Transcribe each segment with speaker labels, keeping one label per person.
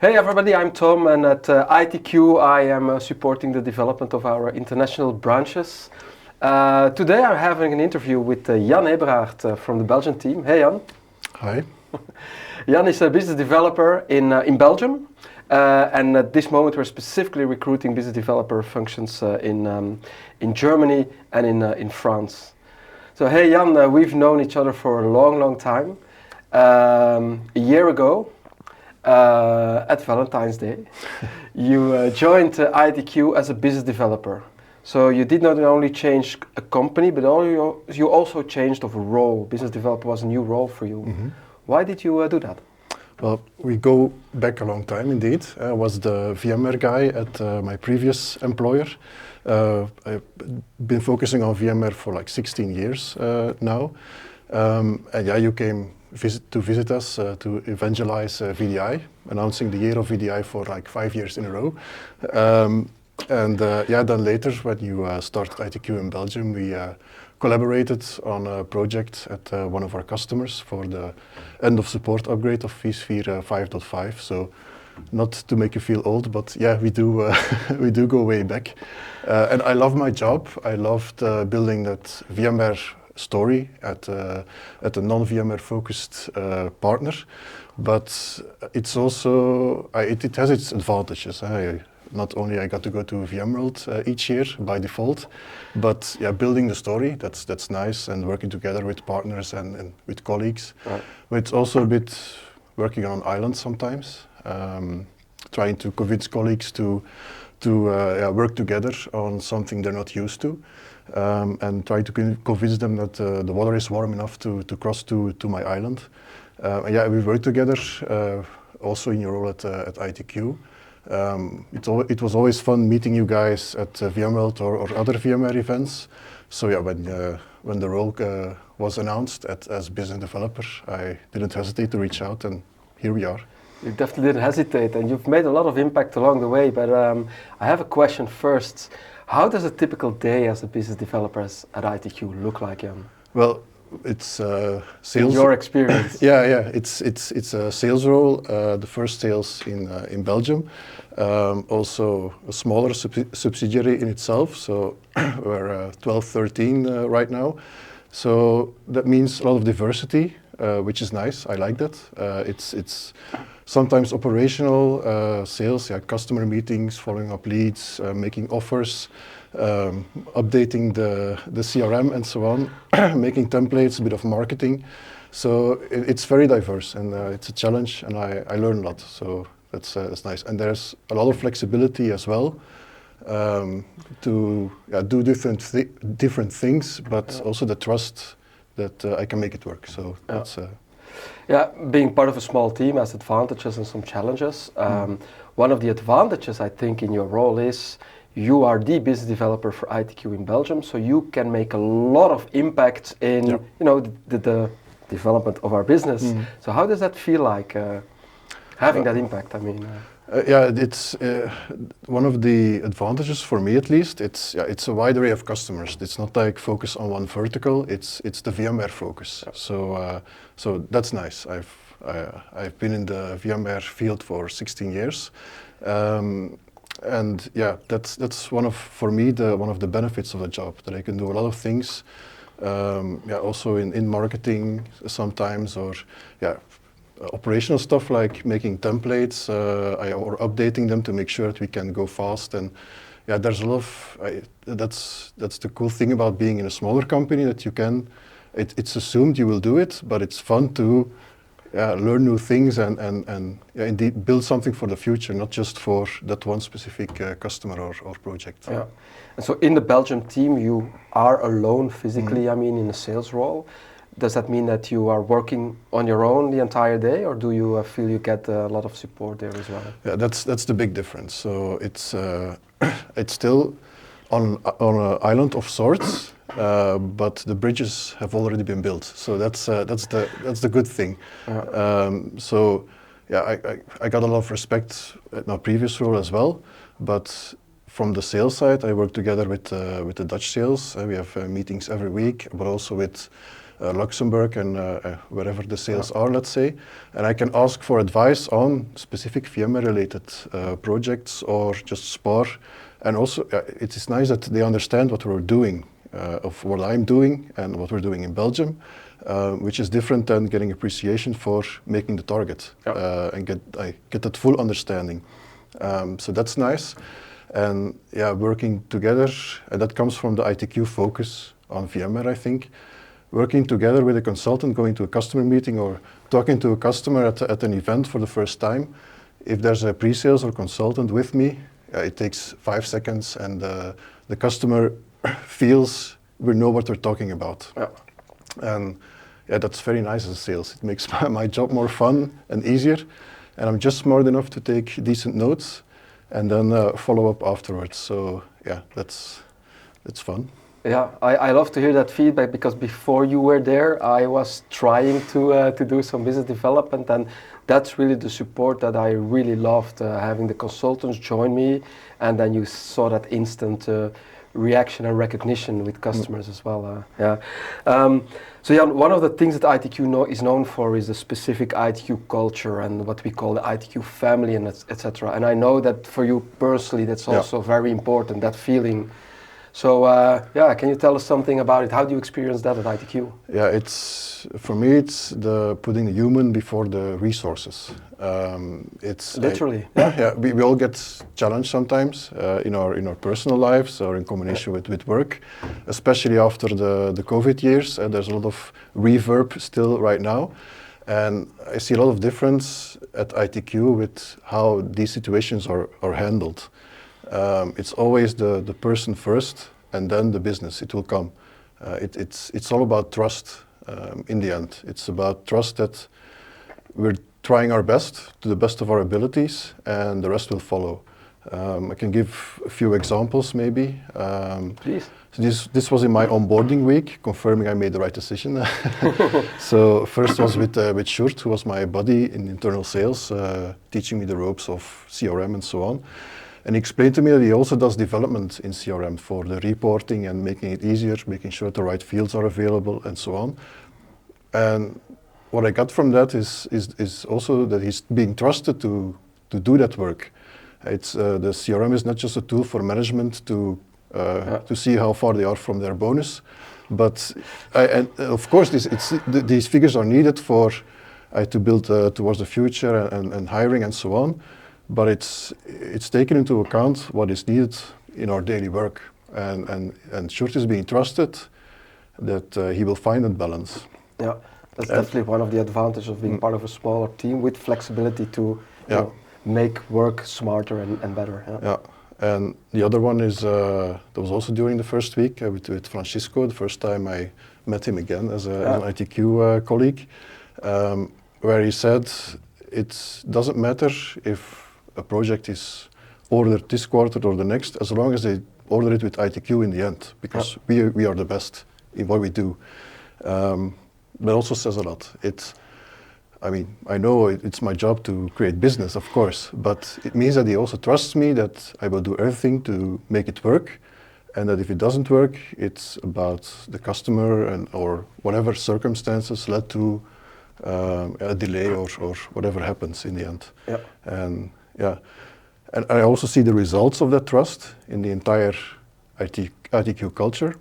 Speaker 1: Hey everybody, I'm Tom, and at ITQ I am supporting the development of our international branches. Today I'm having an interview with Jan Ebrard from the Belgian team. Hey Jan.
Speaker 2: Hi.
Speaker 1: Jan is a business developer in Belgium, and at this moment we're specifically recruiting business developer functions in Germany and in France. So hey Jan, we've known each other for a long time. A year ago, at Valentine's Day, you joined ITQ as a business developer. So you did not only change a company, but you also changed of a role. Business developer was a new role for you.
Speaker 2: Mm-hmm.
Speaker 1: Why did you do that?
Speaker 2: Well, we go back a long time indeed. I was the VMware guy at my previous employer. I've been focusing on VMware for like 16 years now. And yeah, you came to visit us to evangelize VDI, announcing the year of VDI for like 5 years in a row. Yeah, then later when you started ITQ in Belgium, we collaborated on a project at one of our customers for the end of support upgrade of vSphere 5.5. So not to make you feel old, but yeah, we do we do go way back. And I love my job. I loved building that VMware story at a non-VMware focused partner, but it's also it has its advantages. Not only I got to go to VMworld each year by default, but yeah, building the story, that's nice, and working together with partners and with colleagues.
Speaker 1: Right.
Speaker 2: But it's also a bit working on an island sometimes, trying to convince colleagues to work together on something they're not used to. And try to convince them that the water is warm enough to cross to my island. Yeah, we worked together also in your role at ITQ. It was always fun meeting you guys at VMworld or other VMware events. So yeah, when the role was announced as business developer, I didn't hesitate to reach out, and here we are.
Speaker 1: You definitely didn't hesitate, and you've made a lot of impact along the way, but I have a question first. How does a typical day as a business developer at ITQ look like, Jan?
Speaker 2: Well, it's sales.
Speaker 1: In your experience.
Speaker 2: Yeah. It's a sales role. The first sales in Belgium. Also a smaller subsidiary in itself. So we're 12, 13 right now. So that means a lot of diversity, which is nice. I like that. It's sometimes operational sales, customer meetings, following up leads, making offers, updating the CRM and so on, making templates, a bit of marketing. So it's very diverse, and it's a challenge, and I learn a lot. So that's nice. And there's a lot of flexibility as well to do different things, but also the trust that I can make it work. So that's.
Speaker 1: Yeah, being part of a small team has advantages and some challenges. One of the advantages, I think, in your role is you are the business developer for ITQ in Belgium, so you can make a lot of impact in the development of our business. So how does that feel like, having that impact? I mean.
Speaker 2: It's one of the advantages for me, at least. It's a wide array of customers. It's not like focus on one vertical. It's the VMware focus. Yeah. So that's nice. I've been in the VMware field for 16 years, and yeah, that's one of the benefits of the job, that I can do a lot of things. Also in marketing sometimes, or operational stuff like making templates or updating them to make sure that we can go fast. And yeah, there's a lot of that's the cool thing about being in a smaller company, that you can. It's assumed you will do it, but it's fun to learn new things and indeed build something for the future, not just for that one specific customer or project.
Speaker 1: Yeah. And so in the Belgium team, you are alone physically. I mean, in a sales role. Does that mean that you are working on your own the entire day, or do you feel you get a lot of support there as well?
Speaker 2: Yeah, that's the big difference. So it's still on an island of sorts, but the bridges have already been built. So that's the good thing. So yeah, I got a lot of respect at my previous role as well, but from the sales side, I work together with the Dutch sales. We have meetings every week, but also with Luxembourg and wherever the sales are, let's say. And I can ask for advice on specific VMware-related projects or just SPAR. And also, it is nice that they understand what we're doing, of what I'm doing and what we're doing in Belgium, which is different than getting appreciation for making the target and get that full understanding. So that's nice. And yeah, working together, and that comes from the ITQ focus on VMware, I think. Working together with a consultant, going to a customer meeting or talking to a customer at an event for the first time. If there's a pre-sales or consultant with me, it takes 5 seconds and the customer feels we know what we're talking about. Yeah. And yeah, that's very nice as sales. It makes my job more fun and easier. And I'm just smart enough to take decent notes and then follow up afterwards. So yeah, that's fun.
Speaker 1: Yeah, I love to hear that feedback, because before you were there, I was trying to do some business development, and that's really the support that I really loved, having the consultants join me, and then you saw that instant reaction and recognition with customers as well. So Jan, one of the things that ITQ is known for is the specific ITQ culture and what we call the ITQ family, and etc. And I know that for you personally, that's also very important, that feeling. So can you tell us something about it? How do you experience that at ITQ?
Speaker 2: Yeah, for me it's the putting the human before the resources. It's
Speaker 1: literally.
Speaker 2: We all get challenged sometimes in our personal lives or in combination with work, especially after the COVID years. There's a lot of reverb still right now, and I see a lot of difference at ITQ with how these situations are handled. It's always the person first, and then the business. It will come. It's all about trust. In the end, it's about trust that we're trying our best to the best of our abilities, and the rest will follow. I can give a few examples, maybe.
Speaker 1: Please.
Speaker 2: So this was in my onboarding week, confirming I made the right decision. So first was with Sjoerd, who was my buddy in internal sales, teaching me the ropes of CRM and so on. And he explained to me that he also does development in CRM for the reporting and making it easier, making sure the right fields are available and so on. And what I got from that is also that he's being trusted to do that work. It's the CRM is not just a tool for management to see how far they are from their bonus, but and of course these figures are needed for to build towards the future and hiring and so on. But it's taken into account what is needed in our daily work, and Sjoerd is being trusted that he will find that balance.
Speaker 1: Yeah, that's definitely one of the advantages of being part of a smaller team with flexibility to you know, make work smarter and better.
Speaker 2: Yeah, and the other one is that was also during the first week with Francisco. The first time I met him again as an ITQ colleague, where he said it doesn't matter if a project is ordered this quarter or the next, as long as they order it with ITQ in the end, because we are the best in what we do. But also says a lot. I know it's my job to create business, of course, but it means that he also trusts me that I will do everything to make it work, and that if it doesn't work, it's about the customer or whatever circumstances led to a delay or whatever happens in the end. And I also see the results of that trust in the entire ITQ culture.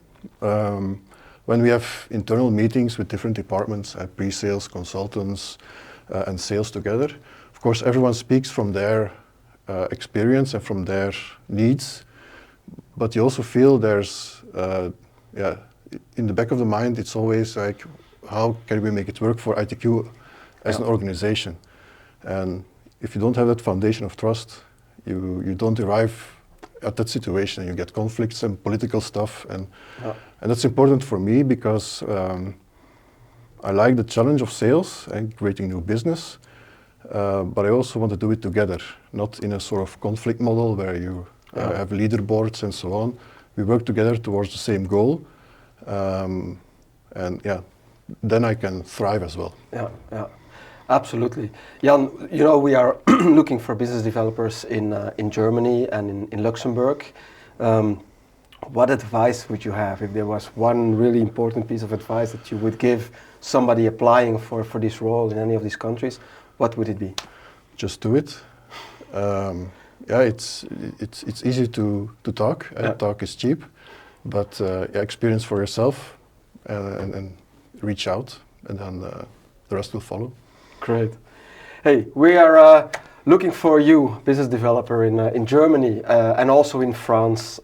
Speaker 2: When we have internal meetings with different departments, pre-sales, consultants, and sales together, of course everyone speaks from their experience and from their needs, but you also feel there's, in the back of the mind, it's always like, how can we make it work for ITQ as an organization? And if you don't have that foundation of trust, you don't arrive at that situation. You get conflicts and political stuff, and that's important for me because I like the challenge of sales and creating new business, but I also want to do it together, not in a sort of conflict model where you have leaderboards and so on. We work together towards the same goal, and then I can thrive as well.
Speaker 1: Absolutely. Jan, you know, we are looking for business developers in Germany and in Luxembourg. what advice would you have if there was one really important piece of advice that you would give somebody applying for this role in any of these countries? What would it be?
Speaker 2: Just do it. Yeah, it's easy to talk. Talk is cheap, but yeah, experience for yourself and reach out, and then the rest will follow.
Speaker 1: Great. Hey, we are looking for you, business developer in Germany and also in France.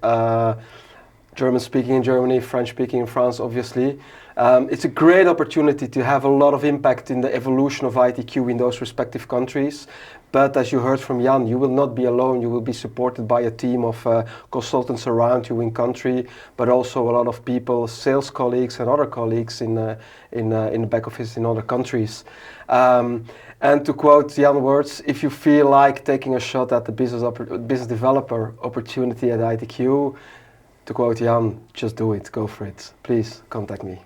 Speaker 1: German speaking in Germany, French speaking in France, obviously. It's a great opportunity to have a lot of impact in the evolution of ITQ in those respective countries. But as you heard from Jan, you will not be alone. You will be supported by a team of consultants around you in country, but also a lot of people, sales colleagues and other colleagues in the back office in other countries. And to quote Jan's words, if you feel like taking a shot at the business developer opportunity at ITQ, to quote Jan, just do it, go for it. Please contact me.